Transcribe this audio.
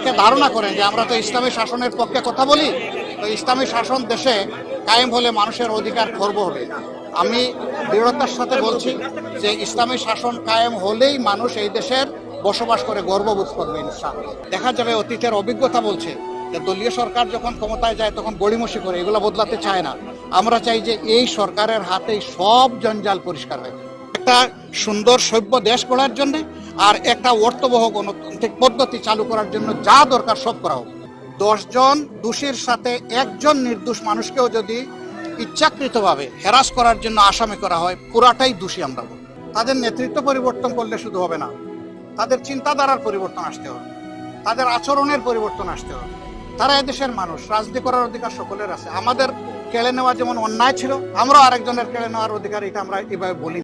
অনেকে ধারণা করেন যে আমরা তো ইসলামী শাসনের পক্ষে কথা বলি, তো ইসলামী শাসন দেশে কায়েম হলে মানুষের অধিকার খর্ব হবে। আমি দৃঢ়তার সাথে বলছি যে ইসলামী শাসন কায়েম হলেই মানুষ এই দেশের বসবাস করে গর্ববোধ করবে ইনশাআল্লাহ। দেখা যাবে অতীতের অভিজ্ঞতা বলছে যে দলীয় সরকার যখন ক্ষমতায় যায় তখন গড়িমসি করে, এগুলো বদলাতে চায় না। আমরা চাই যে এই সরকারের হাতেই সব জঞ্জাল পরিষ্কার হয়, একটা সুন্দর সভ্য দেশ গড়ার জন্য আর একটা অর্থবহ গণতান্ত্রিক পদ্ধতি চালু করার জন্য যা দরকার সব করা হোক। 10 জন দোষীর সাথে একজন নির্দোষ মানুষকেও যদি ইচ্ছাকৃতভাবে হ্যারাস করার জন্য আসামি করা হয়, পুরাটাই দোষী আমরা বলব। তাদের নেতৃত্ব পরিবর্তন করলে শুধু হবে না, তাদের চিন্তাধারার পরিবর্তন আসতে হবে, তাদের আচরণের পরিবর্তন আসতে হবে। তারা এদেশের মানুষ, রাজনীতি করার অধিকার সকলের আছে। আমাদের কেড়ে নেওয়া যেমন অন্যায় ছিল, আমরাও আরেকজনের কেড়ে নেওয়ার অধিকার, এটা আমরা এভাবে বলি।